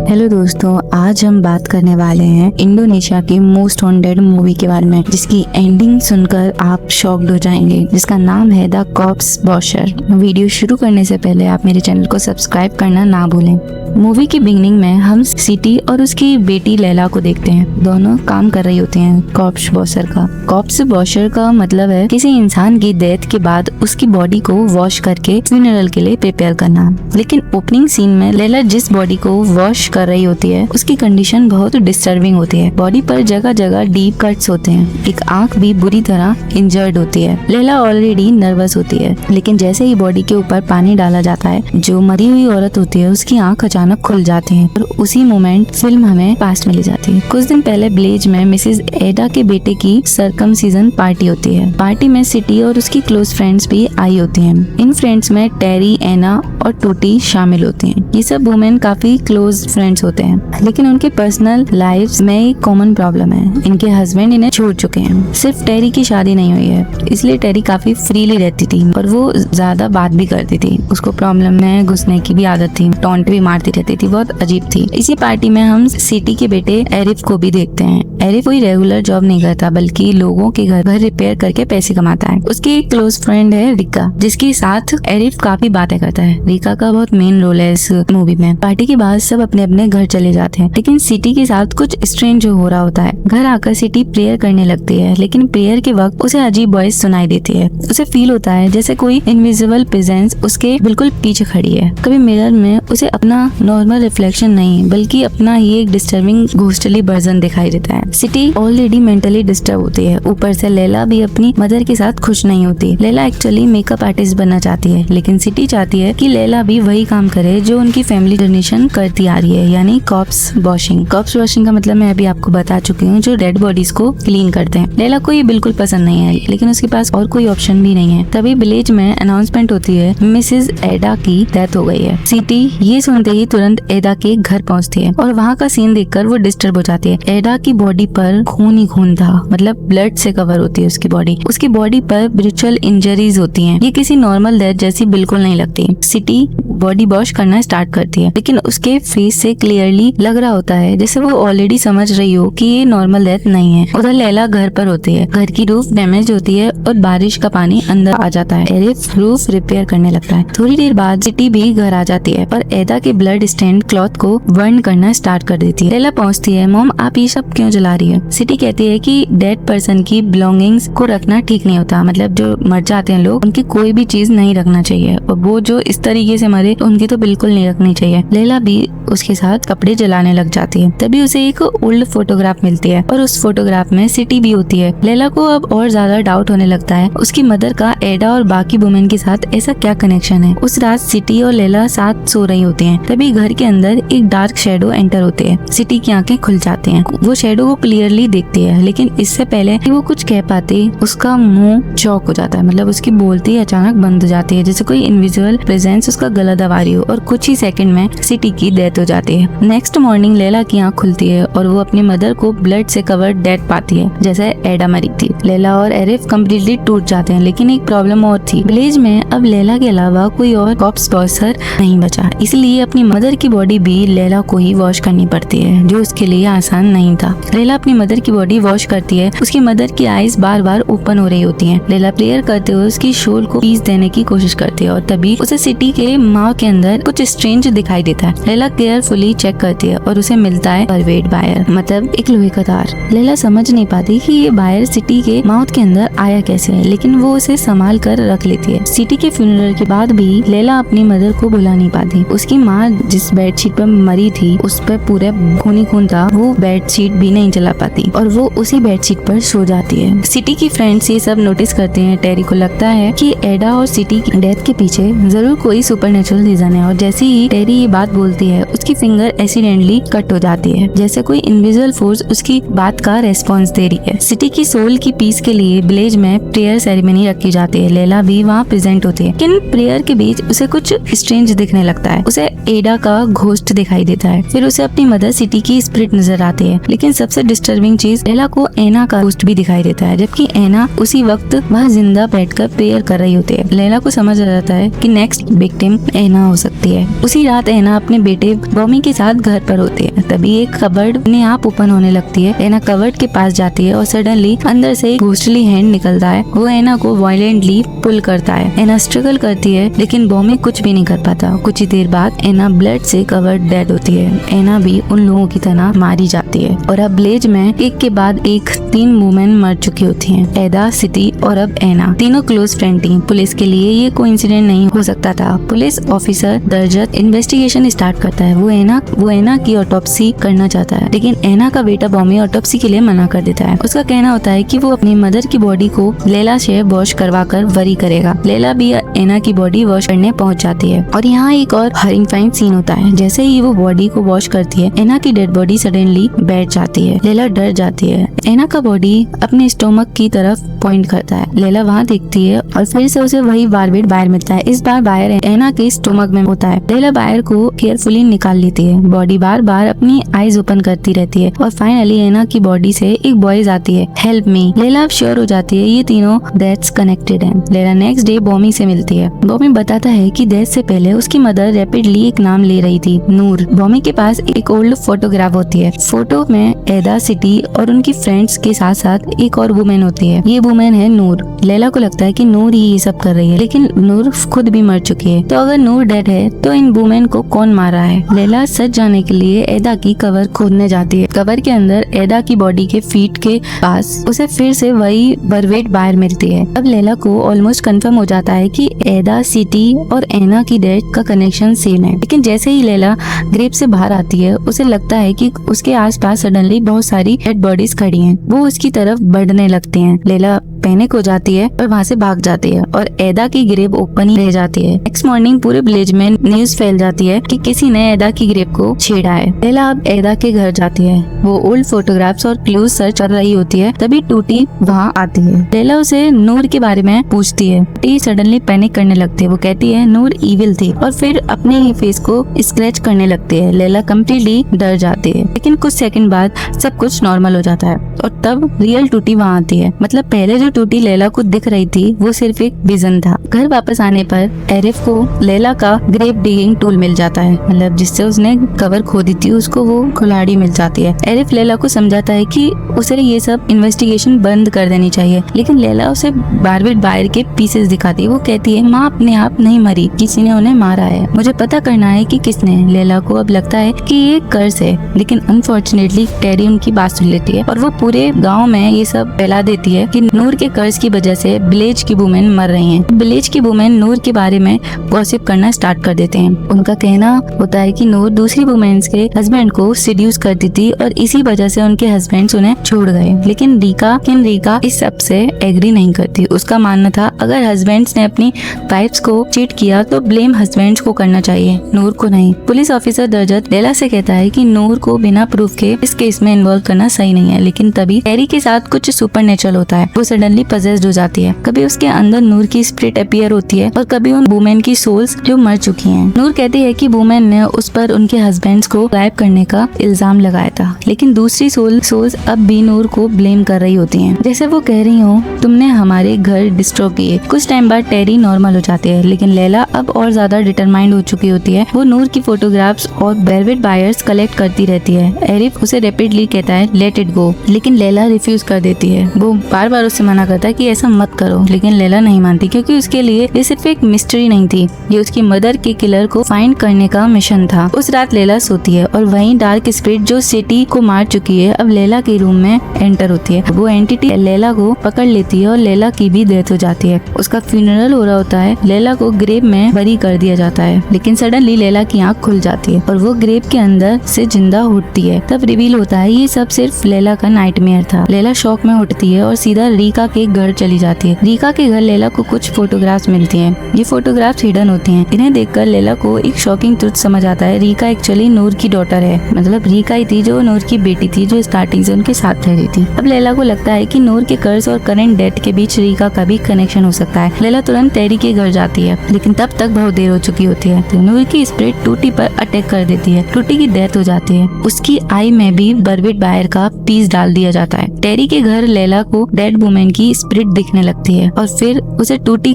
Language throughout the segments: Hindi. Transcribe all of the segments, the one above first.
हेलो दोस्तों, आज हम बात करने वाले हैं इंडोनेशिया की मोस्ट हॉन्टेड मूवी के बारे में, जिसकी एंडिंग सुनकर आप शॉक्ड हो जाएंगे, जिसका नाम है द कॉप्स वॉशर। वीडियो शुरू करने से पहले आप मेरे चैनल को सब्सक्राइब करना ना भूलें। मूवी की बिगनिंग में हम सिटी और उसकी बेटी लैला को देखते हैं। दोनों काम कर रही होती हैं कॉप्स वॉशर का। कॉप्स वॉशर का मतलब है किसी इंसान की डेथ के बाद उसकी बॉडी को वॉश करके फ्यूनरल के लिए प्रिपेयर करना। लेकिन ओपनिंग सीन में लैला जिस बॉडी को वॉश कर रही होती है उसकी कंडीशन बहुत डिस्टर्बिंग होती है। बॉडी पर जगह जगह डीप कट्स होते हैं, एक आंख भी बुरी तरह इंजर्ड होती है। लैला ऑलरेडी नर्वस होती है, लेकिन जैसे ही बॉडी के ऊपर पानी डाला जाता है, जो मरी हुई औरत होती है उसकी आंख अचानक खुल जाती है और उसी मोमेंट फिल्म हमें पास्ट में ले जाती है। कुछ दिन पहले विलेज में मिसेस एडा के बेटे की सर्कमसिजन पार्टी होती है। पार्टी में सिटी और उसकी क्लोज फ्रेंड्स भी आई होती हैं। इन फ्रेंड्स में टेरी, एना और टूटी शामिल होती हैं। ये सब वुमेन काफी क्लोज फ्रेंड्स होते हैं, लेकिन उनके पर्सनल लाइफ्स में एक कॉमन प्रॉब्लम है। इनके हस्बैंड इन्हें छोड़ चुके हैं। सिर्फ टेरी की शादी नहीं हुई है, इसलिए टेरी काफी फ्रीली रहती थी और वो ज्यादा बात भी करती थी। उसको प्रॉब्लम में घुसने की भी आदत थी, टॉन्ट भी मारती रहती थी, बहुत अजीब थी। इसी पार्टी में हम सिटी के बेटे एरिफ को भी देखते हैं। एरिफ कोई रेगुलर जॉब नहीं करता, बल्कि लोगों के घर रिपेयर करके पैसे कमाता है। उसकी एक क्लोज फ्रेंड है रिका, जिसके साथ एरिफ काफी बातें करता है। रिका का बहुत मेन रोल है इस मूवी में। पार्टी के बाद सब अपने अपने घर चले जाते हैं, लेकिन सिटी के साथ कुछ स्ट्रेंज हो रहा होता है। घर आकर सिटी प्रेयर करने लगती है, लेकिन प्रेयर के वक्त उसे अजीब वॉइस सुनाई देती है। उसे फील होता है जैसे कोई इनविजिबल प्रेजेंस उसके बिल्कुल पीछे खड़ी है। कभी मिरर में उसे अपना नॉर्मल रिफ्लेक्शन नहीं, बल्कि अपना ही एक डिस्टर्बिंग घोस्टली वर्जन दिखाई देता है। सिटी ऑलरेडी मेंटली डिस्टर्ब होती है, ऊपर से लैला भी अपनी मदर के साथ खुश नहीं होती। लैला एक्चुअली मेकअप आर्टिस्ट बनना चाहती है, लेकिन सिटी चाहती है कि लैला भी वही काम करे जो उनकी फैमिली जनरेशन करती आ रही है, यानी कॉप्स वॉशिंग। कॉप्स वॉशिंग का मतलब मैं अभी आपको बता चुकी हूँ, जो डेड बॉडीज को क्लीन करते हैं। लैला को ये बिल्कुल पसंद नहीं है, लेकिन उसके पास और कोई ऑप्शन भी नहीं है। तभी विलेज में अनाउंसमेंट होती है मिसेस एडा की डेथ हो गई है। सिटी ये सुनते ही तुरंत एडा के घर पहुंचती है और वहाँ का सीन देखकर वो डिस्टर्ब हो जाती है। एडा की बॉडी पर खून ही खून था, मतलब ब्लड से कवर होती है उसकी बॉडी। उसकी बॉडी पर ब्रूचल इंजरीज होती हैं। ये किसी नॉर्मल डेथ जैसी बिल्कुल नहीं लगती। सिटी बॉडी वॉश करना स्टार्ट करती है, लेकिन उसके फेस से क्लियरली लग रहा होता है जैसे वो ऑलरेडी समझ रही हो कि ये नॉर्मल डेथ नहीं है। उधर लैला घर पर होती है। घर की रूफ डैमेज होती है और बारिश का पानी अंदर आ जाता है। एरिफ रूफ रिपेयर करने लगता है। थोड़ी देर बाद सिटी भी घर आ जाती है, पर एडा के ब्लड स्टेन क्लॉथ को बर्न करना स्टार्ट कर देती है। लैला पहुंचती है, मॉम आप ये सब क्यों जला रही है? सिटी कहती है कि डेड पर्सन की बिलोंगिंग्स को रखना ठीक नहीं होता, मतलब जो मर जाते हैं लोग, उनकी कोई भी चीज नहीं रखना चाहिए, और वो जो इस तरीके से मरे उनकी तो बिल्कुल नहीं रखनी चाहिए। लैला भी उसके साथ कपड़े जलाने लग जाती है। तभी उसे एक ओल्ड फोटोग्राफ मिलती है और उस फोटोग्राफ में सिटी भी होती है। लैला को अब और ज्यादा डाउट होने लगता है उसकी मदर का एडा और बाकी वुमेन के साथ ऐसा क्या कनेक्शन है। उस रात सिटी और लैला साथ सो रही होती हैं। तभी घर के अंदर एक डार्क शेडो एंटर होते हैं। सिटी की आंखें खुल जाती हैं। वो शेडो को क्लियरली देखती है, लेकिन इससे पहले कि वो कुछ कह पाती उसका मुंह चौक हो जाता है, मतलब उसकी बोलती अचानक बंद हो जाती है, जैसे कोई इनविजिबल प्रेजेंस उसका गला दबा रही हो, और कुछ ही सेकंड में सिटी की डेथ हो जाती है। नेक्स्ट मॉर्निंग लैला की आंख खुलती है और वो अपनी मदर को ब्लड से कवर्ड डेड पाती है, जैसे एडा मरी थी। लैला और एरिफ कम्प्लीटली टूट जाते हैं, लेकिन एक प्रॉब्लम और थी। विलेज में अब लैला के अलावा कोई और कॉप्स वॉशर नहीं बचा, इसलिए अपनी मदर की बॉडी भी लैला को ही वॉश करनी पड़ती है, जो उसके लिए आसान नहीं था। लैला अपनी मदर की बॉडी वॉश करती है। उसकी मदर की आईज बार बार ओपन हो रही होती हैं। लैला प्रेयर करते हुए उसकी शोल को पीस देने की कोशिश करती है, और तभी उसे सिटी के माँ के अंदर कुछ स्ट्रेंज दिखाई देता है। लैला केयरफुली चेक करती है और उसे मिलता है परवेट वायर, मतलब एक लोहे का तार। लैला समझ नहीं पाती कि ये वायर सिटी के माउथ के अंदर आया कैसे है, लेकिन वो उसे संभाल कर रख लेती है। सिटी के फ्यूनरल के बाद भी लैला अपनी मदर को भुला नहीं पाती। उसकी माँ जिस बेडशीट पर मरी थी उस पर पूरे खून ही खून था, वो बेडशीट भी नहीं जला पाती और वो उसी बेडशीट पर सो जाती है। सिटी की फ्रेंड्स ये सब नोटिस करते हैं। टेरी को लगता है कि एडा और सिटी की डेथ के पीछे जरूर कोई सुपरनेचुरल रीजन है, और जैसे ही टेरी ये बात बोलती है उसकी फिंगर एक्सीडेंटली कट हो जाती है, जैसे कोई इनविजिबल फोर्स उसकी बात का रेस्पॉन्स दे रही है। सिटी की सोल की पीस के लिए विलेज में प्रेयर सेरेमनी रखी जाती है। लैला भी वहाँ प्रेजेंट होती है, लेकिन प्रेयर के बीच उसे कुछ स्ट्रेंज दिखने लगता है। उसे एडा का घोस्ट दिखाई देता है। फिर उसे अपनी मदर सिटी की स्पिरिट नजर आती है, लेकिन सबसे डिस्टर्बिंग चीज लैला को एना का घोस्ट भी दिखाई देता है, जबकि एना उसी वक्त वहाँ जिंदा बैठकर प्रेयर कर रही होती है। लैला को समझ आ जाता है कि नेक्स्ट बिग विक्टिम एना हो सकती है। उसी रात एना अपने बेटे बॉमी के साथ घर पर होती है, तभी एक कबर्ड अपने आप ओपन होने लगती है। एना कबर्ड के पास जाती है और सडनली अंदर से एक घोस्टली हैंड निकलता है। वो एना को वायलेंटली पुल करता है। एना स्ट्रगल करती है लेकिन बॉमी कुछ भी नहीं कर पाता। कुछ ही देर बाद एना ब्लड से कवर्ड डेड होती है। एना भी उन लोगों की तरह मारी जाती है और अब विलेज में एक के बाद एक 3 वुमेन मर चुकी होती हैं। एदा, सिटी और अब एना, तीनों क्लोज फ्रेंड थी। पुलिस के लिए ये कोइंसिडेंट नहीं हो सकता था। पुलिस ऑफिसर दर्जत इन्वेस्टिगेशन स्टार्ट करता है। वो एना की ऑटोप्सी करना चाहता है लेकिन एना का बेटा बॉमी ऑटोप्सी के लिए मना कर देता है। उसका कहना होता है कि वो अपनी मदर की बॉडी को लेला से वॉश करवाकर वरी करेगा। लेला भी एना की बॉडी वॉश करने पहुंच जाती है और यहाँ एक और हॉरिफाइंग सीन होता है। जैसे ही वो बॉडी को वॉश करती है, एना की डेड बॉडी सडनली बैठ जाती है। लेला डर जाती है। एना का बॉडी अपने स्टोमक की तरफ पॉइंट करता है। लेला वहाँ देखती है और फिर से उसे वही बारबेट बाहर मिलता है। इस बार बाहर एना के स्टोमक में होता है। लेला बाहर को केयरफुली निकाल लेती है। बॉडी बार बार अपनी आईज ओपन करती रहती है और फाइनली एना की बॉडी से एक वॉइस आती है, हेल्प मी। लेला अब श्योर हो जाती है ये तीनों डेथ्स कनेक्टेड हैं। लेला नेक्स्ट डे बॉमी से मिलती है। बॉमी बताता है कि डेथ से पहले उसकी मदर रैपिडली एक नाम ले रही थी, नूर। बॉमी के पास एक ओल्ड फोटोग्राफ होती है। फोटो में एदा, सिटी और उनकी फ्रेंड्स के साथ साथ एक और वुमेन होती है। ये वुमेन है नूर। लेला को लगता है कि नूर ही ये सब कर रही है लेकिन नूर खुद भी मर चुकी है। तो अगर नूर डेड है तो इन वुमेन को कौन मारा है? लेला सच जाने के लिए एदा की कवर खोदने जाती है। कवर के अंदर एदा की बॉडी के फीट के पास उसे फिर से वही बरवेट बाहर मिलती है। अब लेला को ऑलमोस्ट कंफर्म हो जाता है कि एदा, सिटी और एना की डेथ का कनेक्शन सेम है। लेकिन जैसे ही लेला ग्रेव से बाहर आती है उसे लगता है कि उसके आसपास सडनली बहुत सारी डेड बॉडीज खड़ी हैं। वो उसकी तरफ बढ़ने लगती हैं। लेला पैनिक हो जाती है और वहाँ से भाग जाती है और एदा की ग्रेव ओपन ही रह जाती है। नेक्स्ट मॉर्निंग पूरे विलेज में न्यूज फैल जाती है कि किसी ने एदा की ग्रेव को छेड़ा है। लेला अब एदा के घर जाती है। वो ओल्ड फोटोग्राफ्स और क्लूज सर्च कर रही होती है, तभी टूटी वहाँ आती है। लेला उसे नूर के बारे में पूछती है। टूटी सडनली पैनिक करने लगती है। वो कहती है नूर इविल थी और फिर अपने ही फेस को स्क्रैच करने लगती है। लेला कम्प्लीटली डर जाती है लेकिन कुछ सेकंड बाद सब कुछ नॉर्मल हो जाता है और तब रियल टूटी वहाँ आती है। मतलब पहले जो टूटी लेला को दिख रही थी वो सिर्फ एक विजन था। घर वापस आने पर एरिफ को लेला का ग्रेव डिगिंग टूल मिल जाता है, मतलब जिससे उसने कवर खोदी थी उसको वो कुल्हाड़ी मिल जाती है। एरिफ लेला को समझाता है कि उसे ये सब इन्वेस्टिगेशन बंद कर देनी चाहिए लेकिन लेला उसे बारबेट बाहर के पीसेस दिखाती है। वो कहती है माँ अपने आप नहीं मरी, किसी ने उन्हें मारा है, मुझे पता करना है कि किसने। लेला को अब लगता है कि ये कर्स है लेकिन अनफॉर्चुनेटली टेरी उनकी बात सुन लेती है और वो पूरे गाँव में ये सब फैला देती है कि नूर के कर्ज की वजह से विलेज की वुमेन मर रही हैं। विलेज की वुमेन नूर के बारे में गॉसिप करना स्टार्ट कर देते हैं। उनका कहना होता है कि नूर दूसरी वुमेन्स के हस्बैंड को सीड्यूस करती थी और इसी वजह से उनके हस्बैंड्स उन्हें छोड़ गए। लेकिन रीका इस सब से एग्री नहीं करती। उसका मानना था अगर हस्बैंड्स ने अपनी वाइफ्स को चीट किया तो ब्लेम हस्बैंड्स को करना चाहिए, नूर को नहीं। पुलिस ऑफिसर दर्जत लेला से कहता है कि नूर को बिना प्रूफ के इस केस में इन्वॉल्व करना सही नहीं है। लेकिन तभी टेरी के साथ कुछ सुपरनेचुरल होता है। वो सडनली पजेस्ड हो जाती है। कभी उसके अंदर नूर की स्पिरिट अपीयर होती है और कभी उन वुमेन की सोल्स जो मर चुकी हैं। नूर कहती है कि वुमेन ने उस पर उनके हस्बैंड्स को गायब करने का इल्जाम लगाया था लेकिन दूसरी सोल्स अब भी नूर को ब्लेम कर रही होती हैं। जैसे वो कह रही हो तुमने हमारे घर डिस्ट्रॉय किए। कुछ टाइम बाद टेरी नॉर्मल हो जाती है लेकिन लेला अब और ज्यादा डिटरमाइंड हो चुकी होती है। वो नूर की फोटोग्राफ्स और बेरवेट बायर्स कलेक्ट करती रहती है। एरिफ उसे रैपिडली कहता है लेट इट गो लेकिन लेला रिफ्यूज कर देती है। वो बार बार उससे मना करता है कि ऐसा मत करो लेकिन लेला नहीं मानती क्योंकि उसके लिए ये सिर्फ एक मिस्ट्री नहीं थी, ये उसकी मदर के किलर को फाइंड करने का मिशन था। उस रात लेला सोती है और वहीं डार्क स्पिरिट जो सिटी को मार चुकी है अब लेला के रूम में एंटर होती है। वो एंटिटी लेला को पकड़ लेती है और लेला की भी डेथ हो जाती है। उसका फ्यूनरल हो रहा होता है। लेला को ग्रेव में बरी कर दिया जाता है लेकिन सडनली लेला की आंख खुल जाती है और वो ग्रेव के अंदर से जिंदा उठती है। तब रिवील होता है ये सब सिर्फ लेला का नाइटमेयर था। लेला शॉक में उठती है और सीधा रीका के घर चली जाती है। रीका के घर लेला को कुछ फोटोग्राफ्स मिलती हैं। ये फोटोग्राफ्स हिडन होती हैं। इन्हें देखकर लेला को एक शॉकिंग ट्रुथ समझ आता है। रीका एक्चुअली नूर की डॉटर है, मतलब रीका ही थी जो नूर की बेटी थी जो स्टार्टिंग से उनके साथ रह रही थी। अब लेला को लगता है कि नूर के कर्ज और करंट डेथ के बीच रीका का भी कनेक्शन हो सकता है। लेला तुरंत टेरी के घर जाती है लेकिन तब तक बहुत देर हो चुकी होती है। तो नूर की स्पिरिट टूटी पर अटैक कर देती है। टूटी की डेथ हो जाती है। उसकी आई में भी बरवेट बायर का पीस डाल दिया जाता है। टेरी के घर लेला को डेड वुमेन की स्पिरिट दिखने लगती है और फिर उसे टूटी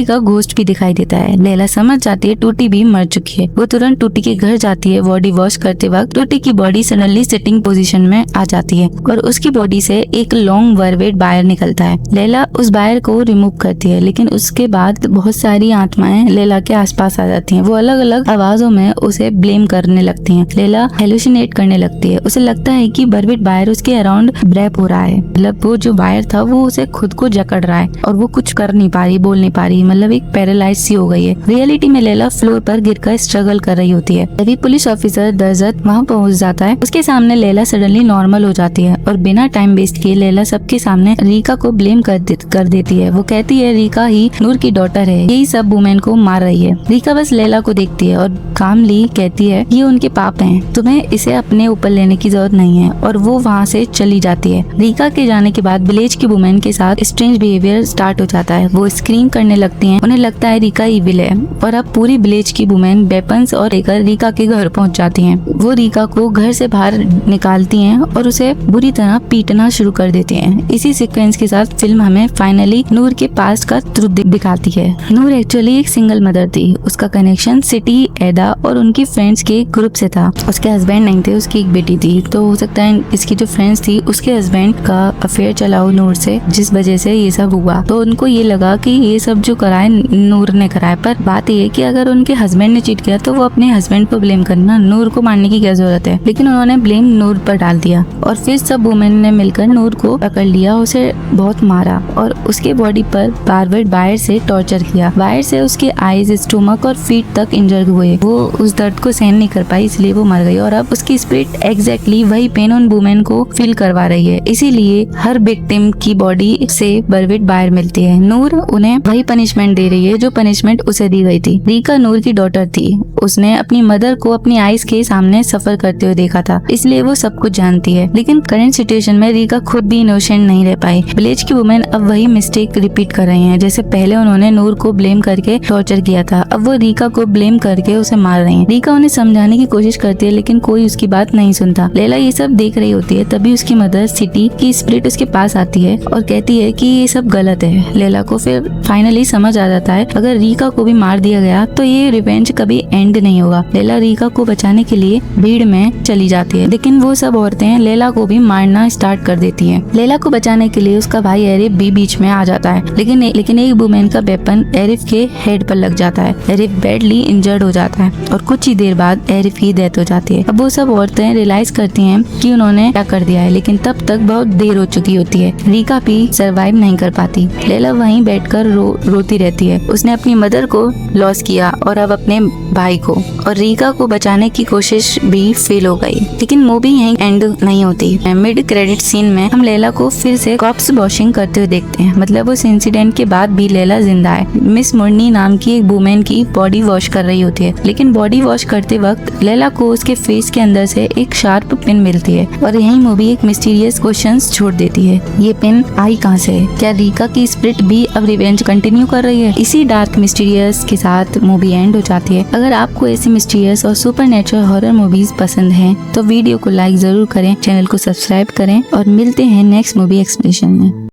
का घोस्ट भी दिखाई देता है। लैला समझ जाती है टूटी भी मर चुकी है। वो तुरंत टूटी के घर जाती है। बॉडी वॉश करते वक्त टूटी की बॉडी सडनली सिटिंग पोजीशन में आ जाती है और उसकी बॉडी से एक लॉन्ग वर्वेट वायर निकलता है। लैला उस वायर को रिमूव करती है, लेकिन उसके बाद बहुत सारी आत्माएं लैला के आसपास आ जाती हैं। वो अलग अलग आवाजों में उसे ब्लेम करने लगती हैं। लैला हेलुसिनेट करने लगती है। उसे लगता है कि वर्वेट वायर उसके अराउंड रैप हो रहा है। मतलब वो जो वायर था वो उसे खुद को जकड़ रहा है और वो कुछ कर नहीं पा रही, बोल नहीं पा रही, मतलब एक पैरालाइज सी हो गई है। रियलिटी में लैला फ्लोर पर गिरकर स्ट्रगल कर रही होती है। तभी पुलिस ऑफिसर दर्जत वहाँ पहुँच जाता है। उसके सामने लैला सडनली नॉर्मल हो जाती है और बिना टाइम वेस्ट किए लैला सबके सामने रीका को ब्लेम कर देती है। वो कहती है रीका ही नूर की डॉटर है, यही सब वुमेन को मार रही है। रीका बस लैला को देखती है और कामली कहती है ये उनके पाप हैं, तुम्हें इसे अपने ऊपर लेने की जरूरत नहीं है, और वो वहाँ से चली जाती है। रीका के जाने के बाद विलेज की वुमेन के साथ स्ट्रेंज बिहेवियर स्टार्ट हो जाता है। वो स्क्रीम करने लगती हैं। उन्हें लगता है रीका इविल है और अब पूरी विलेज की वुमेन वेपन्स और लेकर रीका के घर पहुंच जाती हैं। वो रीका को घर से बाहर निकालती हैं और उसे बुरी तरह पीटना शुरू कर देते हैं। इसी सीक्वेंस के साथ फिल्म हमें फाइनली नूर के पास्ट का ट्रुथ दिखाती है। नूर एक्चुअली एक सिंगल मदर थी। उसका कनेक्शन सिटी, एदा और उनकी फ्रेंड्स के ग्रुप से था। उसके हस्बैंड नहीं थे, उसकी एक बेटी थी। तो हो सकता है इसकी जो फ्रेंड्स थी उसके हस्बैंड का अफेयर चला हो नूर से, जिस वजह से ये सब हुआ। तो उनको ये लगा कि ये सब जो कराए नूर ने कराया। पर बात ये है कि अगर उनके हस्बैंड ने चीट किया तो वो अपने हस्बैंड पर ब्लेम करना, नूर को मारने की क्या जरूरत है। लेकिन उन्होंने ब्लेम नूर पर डाल दिया और फिर सब वुमेन ने मिलकर नूर को पकड़ लिया, उसे बहुत मारा और उसके बॉडी पर बारबेट वायर से टॉर्चर किया। वायर से उसके आईज, स्टोमक और फीट तक इंजर्ड हुए। वो उस दर्द को सहन नहीं कर पाई, इसलिए वो मर गई और अब उसकी स्पिरिट एग्जैक्टली वही पेन उन वुमेन को फील करवा रही है। इसीलिए हर विक्टिम की बॉडी से बारबेट वायर मिलती है। नूर उन्हें वही पनिशमेंट दे रही है जो पनिशमेंट उसे दी गई थी। रीका नूर की डॉटर थी। उसने अपनी मदर को अपनी आईज के सामने सफर करते हुए देखा था, इसलिए वो सब कुछ जानती है। लेकिन करंट सिचुएशन में रीका खुद भी इनोसेंट नहीं रह पाई। विलेज की वुमेन अब वही मिस्टेक रिपीट कर रही हैं। जैसे पहले उन्होंने नूर को ब्लेम करके टॉर्चर किया था, अब वो रीका को ब्लेम करके उसे मार रही हैं। रीका उन्हें समझाने की कोशिश करती है लेकिन कोई उसकी बात नहीं सुनता। लैला ये सब देख रही होती है। तभी उसकी मदर सिटी की स्पिरिट उसके पास आती है और कहती है कि ये सब गलत है। लैला को फिर फाइनली समझ आ जाता है अगर रीका को भी मार दिया गया तो ये रिवेंज कभी एंड नहीं होगा। लैला रीका को बचाने के लिए भीड़ में चली जाती है, लेकिन वो सब औरतें लैला को भी मारना स्टार्ट कर देती हैं। लैला को बचाने के लिए उसका भाई एरिफ भी बीच में आ जाता है, लेकिन एक वुमेन का वेपन एरिफ के हेड पर लग जाता है। एरिफ बैडली इंजर्ड हो जाता है और कुछ ही देर बाद एरिफ की डेथ हो जाती है। अब वो सब औरतें रियलाइज करती हैं कि उन्होंने क्या कर दिया है, लेकिन तब तक बहुत देर हो चुकी होती है। रीका भी सर्वाइव नहीं कर पाती। लैला वहीं बैठकर रोती रहती है। उसने अपनी मदर को लॉस किया और अब अपने भाई को, और रीका को बचाने की कोशिश भी फेल हो गई। लेकिन मूवी यहीं एंड नहीं होती। मिड क्रेडिट सीन में हम लैला को फिर से कॉप्स वॉशिंग करते हुए देखते हैं। मतलब उस इंसिडेंट के बाद भी लैला जिंदा है। मिस मुर्नी नाम की एक वुमेन की बॉडी वॉश कर रही होती है, लेकिन बॉडी वॉश करते वक्त लैला को उसके फेस के अंदर से एक शार्प पिन मिलती है और यही मूवी एक मिस्टीरियस क्वेश्चंस छोड़ देती है। ये पिन आई कहाँ से? क्या रीका की स्पिरिट भी अब रिवेंज कंटिन्यू कर रही है? इसी डार्क मिस्टीरियस के साथ मूवी एंड हो जाती है। अगर आपको ऐसी मिस्टीरियस और सुपरनेचुरल हॉरर मूवीज पसंद हैं तो वीडियो को लाइक जरूर करें, चैनल को सब्सक्राइब करें और मिलते हैं नेक्स्ट मूवी एक्सप्लेनेशन में।